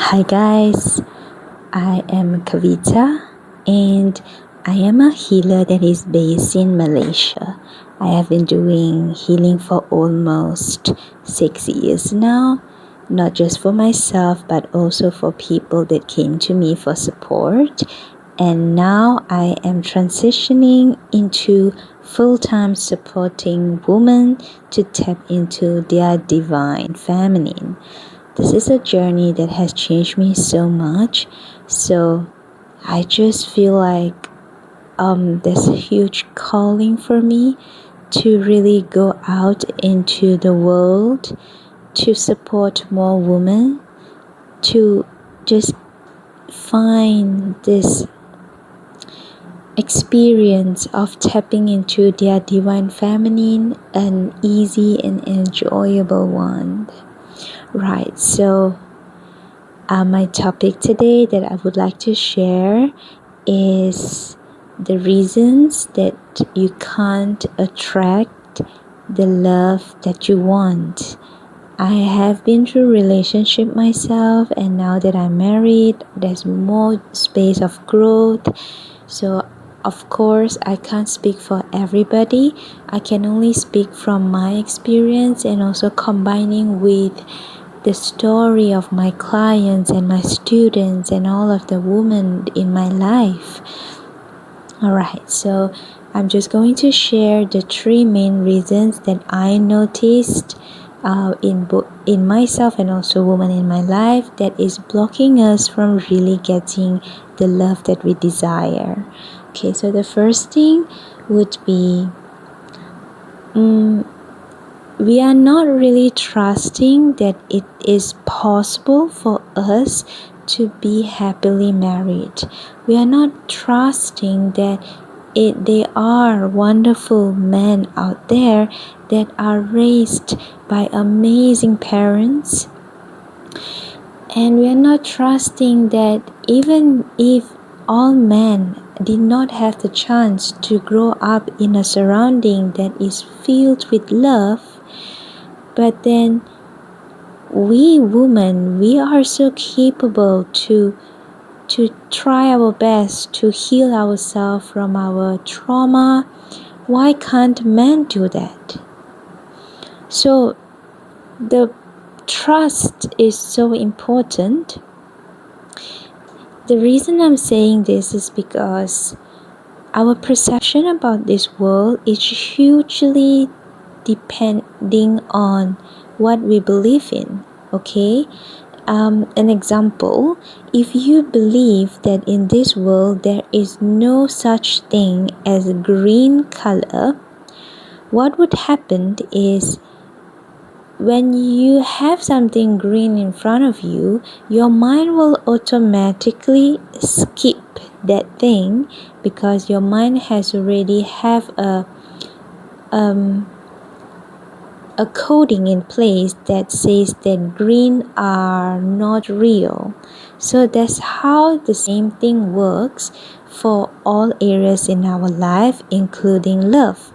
Hi guys, I am Kavita and I am a healer that is based in Malaysia. I have been doing healing for almost 6 years now, not just for myself but also for people that came to me for support. And now I am transitioning into full-time supporting women to tap into their divine feminine. This is a journey that has changed me so much. So I just feel like there's a huge calling for me to really go out into the world to support more women, to just find this experience of tapping into their divine feminine an easy and enjoyable one. Right, so my topic today that I would like to share is the reasons that you can't attract the love that you want. I have been through relationship myself, and now that I'm married, there's more space of growth. So of course I can't speak for everybody. I can only speak from my experience and also combining with the story of my clients and my students and all of the women in my life. Alright, so I'm just going to share the three main reasons that I noticed in myself and also women in my life that is blocking us from really getting the love that we desire. Okay, so the first thing would be we are not really trusting that it is possible for us to be happily married. We are not trusting that there are wonderful men out there that are raised by amazing parents. And we are not trusting that even if all men did not have the chance to grow up in a surrounding that is filled with love, but then we women, we are so capable to try our best to heal ourselves from our trauma. Why can't men do that? So the trust is so important. The reason I'm saying this is because our perception about this world is hugely depending on what we believe in. Okay, an example, if you believe that in this world there is no such thing as green color, what would happen is when you have something green in front of you, your mind will automatically skip that thing because your mind has already have a coding in place that says that green are not real. So that's how the same thing works for all areas in our life, including love.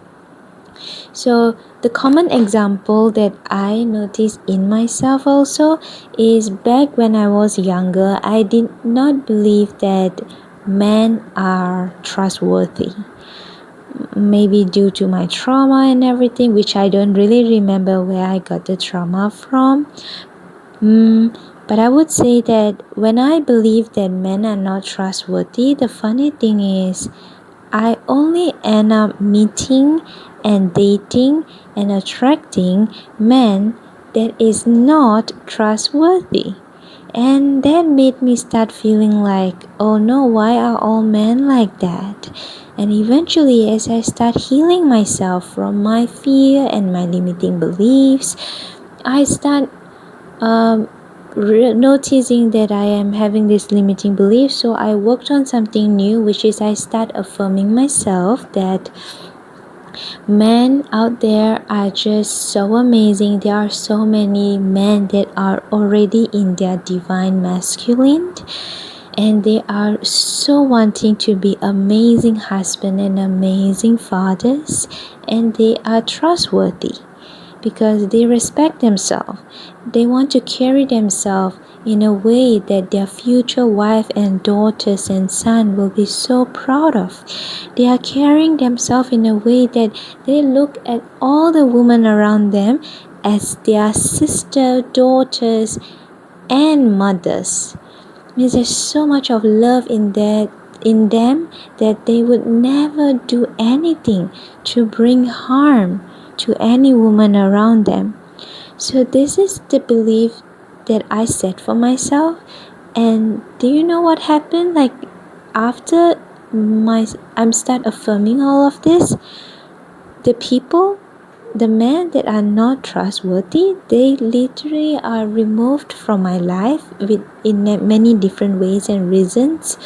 So the common example that I noticed in myself also is back when I was younger, I did not believe that men are trustworthy. Maybe due to my trauma and everything, which I don't really remember where I got the trauma from. But I would say that when I believe that men are not trustworthy, the funny thing is I only end up meeting and dating and attracting men that is not trustworthy. And that made me start feeling like, oh no, why are all men like that? And eventually, as I start healing myself from my fear and my limiting beliefs, I start noticing that I am having this limiting belief. So I worked on something new, which is I start affirming myself that men out there are just so amazing. There are so many men that are already in their divine masculine, and they are so wanting to be amazing husband and amazing fathers, and they are trustworthy. because they respect themselves. They want to carry themselves in a way that their future wife and daughters and son will be so proud of. They are carrying themselves in a way that they look at all the women around them as their sister, daughters, and mothers. Means there's so much of love in them that they would never do anything to bring harm to any woman around them. So this is the belief that I set for myself. And do you know what happened? Like after I'm start affirming all of this, the men that are not trustworthy, they literally are removed from my life in many different ways and reasons.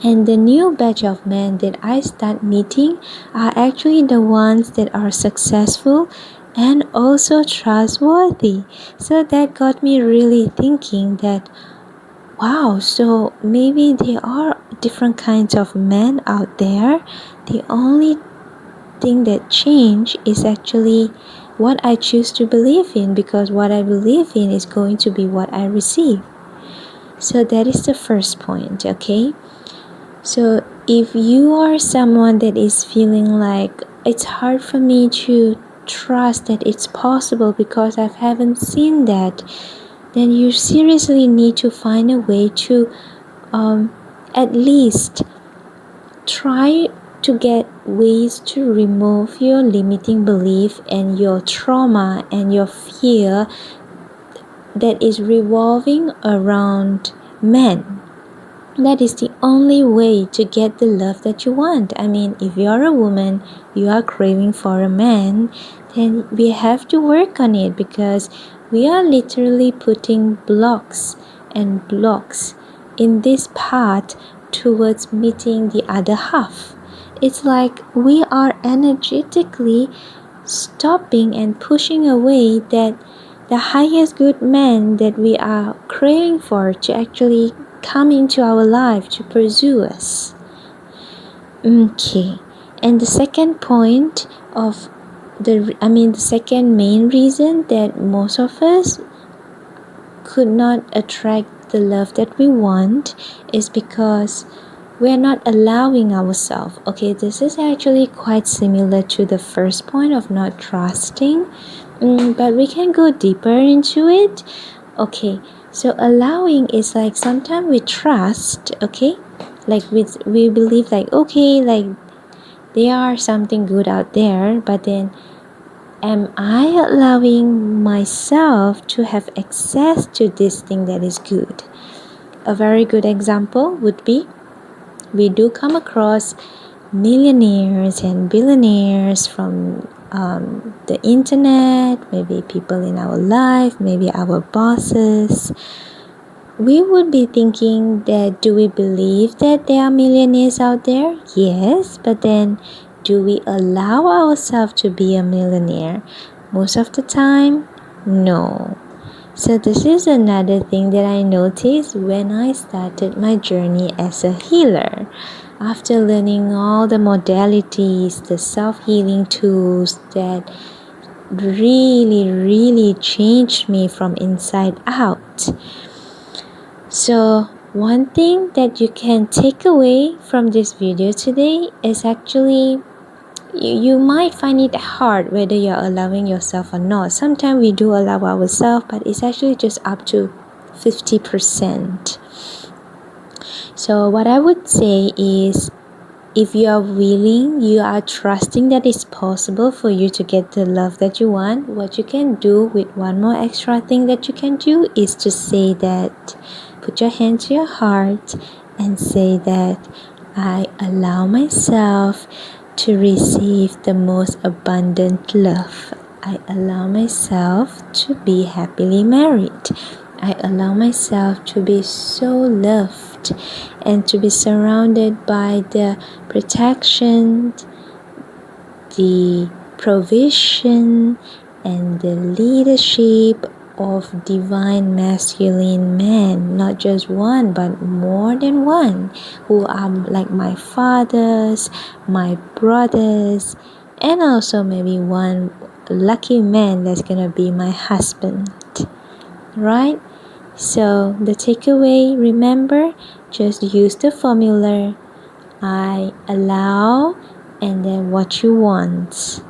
And the new batch of men that I start meeting are actually the ones that are successful and also trustworthy. So that got me really thinking that, wow, so maybe there are different kinds of men out there. The only thing that change is actually what I choose to believe in, because what I believe in is going to be what I receive. So that is the first point, okay? So if you are someone that is feeling like it's hard for me to trust that it's possible because I haven't seen that, then you seriously need to find a way to at least try to get ways to remove your limiting belief and your trauma and your fear that is revolving around men. That is the only way to get the love that you want. I mean, if you're a woman, you are craving for a man, then we have to work on it, because we are literally putting blocks and blocks in this path towards meeting the other half. It's like we are energetically stopping and pushing away that the highest good man that we are craving for to actually come into our life to pursue us. Okay, and the second point of the second main reason that most of us could not attract the love that we want is because we are not allowing ourselves. Okay, this is actually quite similar to the first point of not trusting, but we can go deeper into it. Okay, so allowing is like sometimes we trust, okay, like we believe like, okay, like there are something good out there, but then am I allowing myself to have access to this thing that is good? A very good example would be, we do come across millionaires and billionaires from the internet, maybe people in our life, maybe our bosses. We would be thinking that, do we believe that there are millionaires out there? Yes, but then do we allow ourselves to be a millionaire? Most of the time, no. So this is another thing that I noticed when I started my journey as a healer. After learning all the modalities, the self-healing tools that really changed me from inside out. So one thing that you can take away from this video today is actually, you might find it hard whether you're allowing yourself or not. Sometimes we do allow ourselves, but it's actually just up to 50%. So what I would say is, if you are willing, you are trusting that it's possible for you to get the love that you want, what you can do with one more extra thing that you can do is to say that, put your hand to your heart and say that, I allow myself to receive the most abundant love. I allow myself to be happily married. I allow myself to be so loved and to be surrounded by the protection, the provision, and the leadership of divine masculine men, not just one but more than one, who are like my fathers, my brothers, and also maybe one lucky man that's gonna be my husband, right? So the takeaway, remember, just use the formula I allow and then what you want.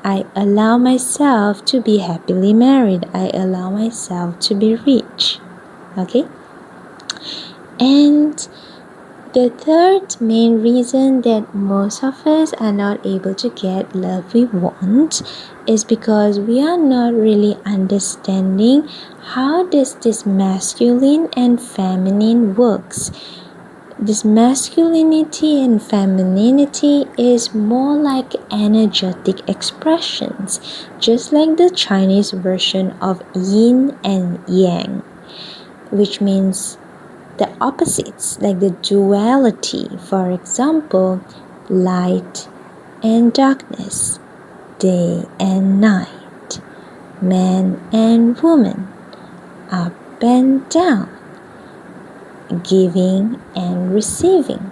I allow myself to be happily married. I allow myself to be rich. Okay? And the third main reason that most of us are not able to get love we want is because we are not really understanding how does this masculine and feminine works. This masculinity and femininity is more like energetic expressions, just like the Chinese version of yin and yang, which means the opposites, like the duality. For example, light and darkness, day and night, man and woman, up and down, giving and receiving.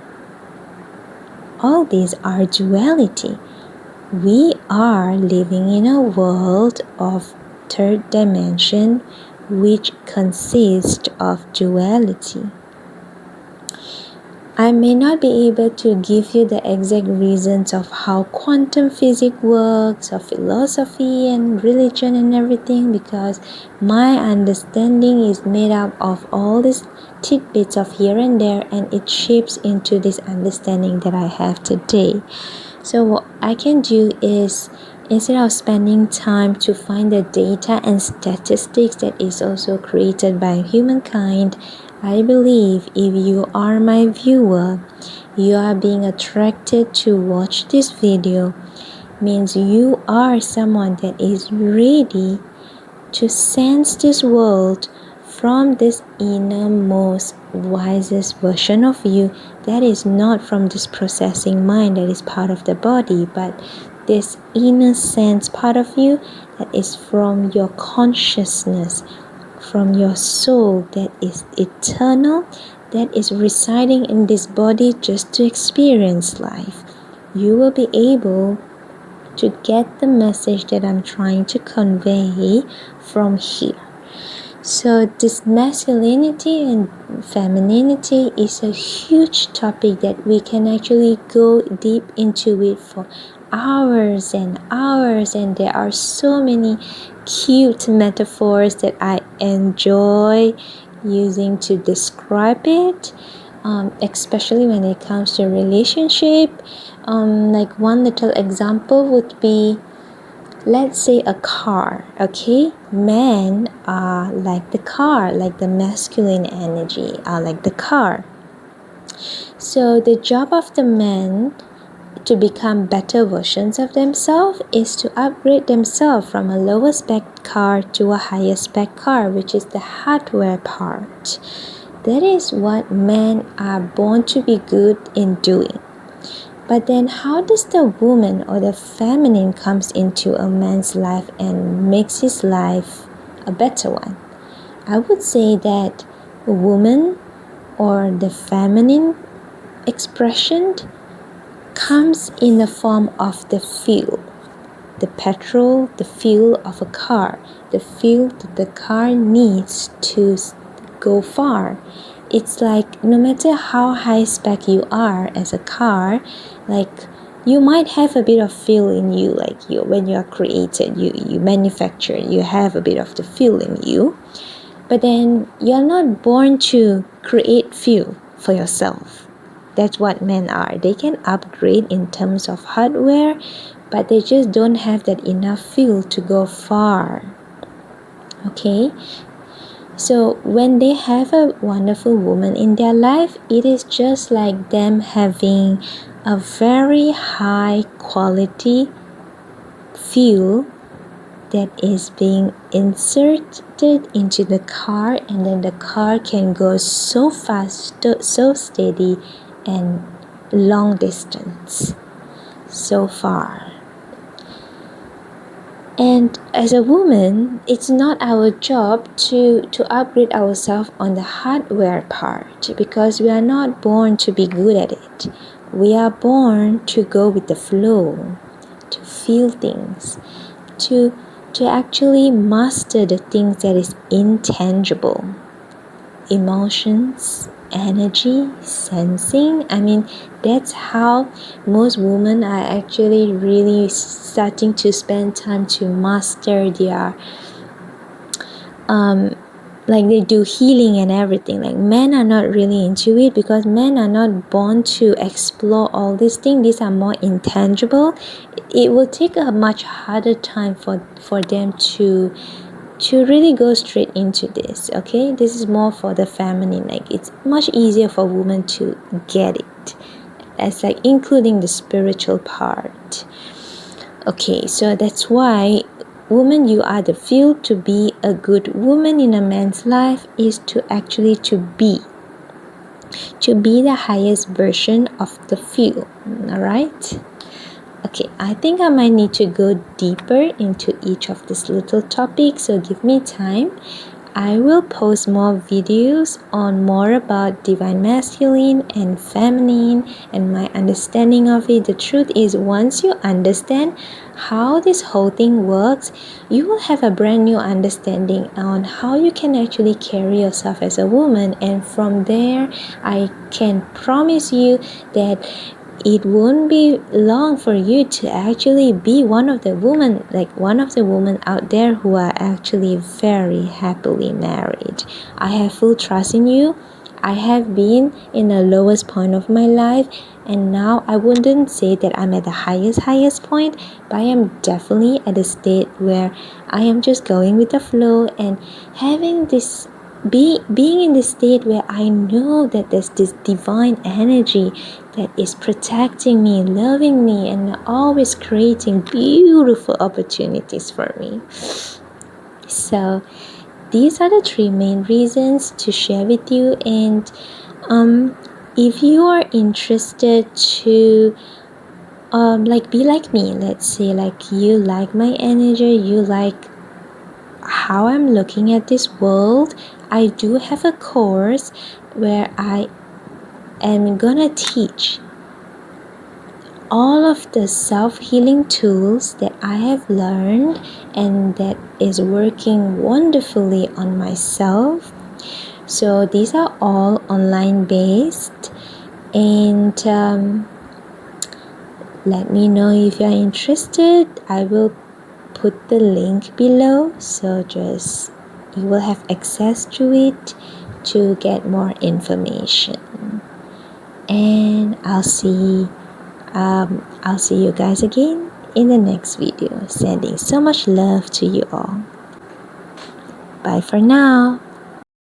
All these are duality. We are living in a world of third dimension which consists of duality. I may not be able to give you the exact reasons of how quantum physics works, or philosophy and religion and everything, because my understanding is made up of all these tidbits of here and there, and it shapes into this understanding that I have today. So what I can do is, instead of spending time to find the data and statistics that is also created by humankind, I believe if you are my viewer, you are being attracted to watch this video, means you are someone that is ready to sense this world from this innermost, wisest version of you that is not from this processing mind that is part of the body, but this inner sense part of you that is from your consciousness, from your soul that is eternal, that is residing in this body just to experience life. You will be able to get the message that I'm trying to convey from here. So this masculinity and femininity is a huge topic that we can actually go deep into it for hours and hours, and there are so many cute metaphors that I enjoy using to describe it, especially when it comes to relationship. Like one little example would be, let's say a car, okay? Men are like the car, like the masculine energy are like the car. So the job of the men to become better versions of themselves is to upgrade themselves from a lower spec car to a higher spec car, which is the hardware part. That is what men are born to be good in doing. But then how does the woman or the feminine comes into a man's life and makes his life a better one? I would say that a woman or the feminine expression comes in the form of the fuel, the petrol, the fuel of a car, the fuel that the car needs to go far. It's like no matter how high spec you are as a car, like you might have a bit of fuel in you, like you when you are created, you manufacture, you have a bit of the fuel in you, but then you're not born to create fuel for yourself. That's what men are. They can upgrade in terms of hardware, but they just don't have that enough fuel to go far. Okay? So when they have a wonderful woman in their life, it is just like them having a very high quality fuel that is being inserted into the car, and then the car can go so fast, so steady, and long distance, so far. And as a woman, it's not our job to upgrade ourselves on the hardware part, because we are not born to be good at it. We are born to go with the flow, to feel things. to actually master the things that is intangible. Emotions, energy, sensing. I mean, that's how most women are actually really starting to spend time to master their like they do healing and everything. Like men are not really into it because men are not born to explore all these things. These are more intangible. It will take a much harder time for them to really go straight into this. Okay, this is more for the feminine. Like it's much easier for women to get it, as like including the spiritual part. Okay, so that's why, woman, you are the field. To be a good woman in a man's life is to actually to be the highest version of the field. All right. Okay, I think I might need to go deeper into each of these little topics, so give me time. I will post more videos on more about divine masculine and feminine and my understanding of it. The truth is, once you understand how this whole thing works, you will have a brand new understanding on how you can actually carry yourself as a woman, and from there I can promise you that it won't be long for you to actually be one of the women out there who are actually very happily married. I have full trust in you. I have been in the lowest point of my life, and now I wouldn't say that I'm at the highest point, but I am definitely at a state where I am just going with the flow and having this being in this state where I know that there's this divine energy that is protecting me, loving me, and always creating beautiful opportunities for me. So these are the three main reasons to share with you. And if you are interested to be like me, let's say like you like my energy, you like how I'm looking at this world, I do have a course where I am gonna teach all of the self-healing tools that I have learned and that is working wonderfully on myself. So these are all online based, and let me know if you're interested. I will put the link below, so just you will have access to it to get more information. And I'll see you guys again in the next video. Sending so much love to you all. Bye for now.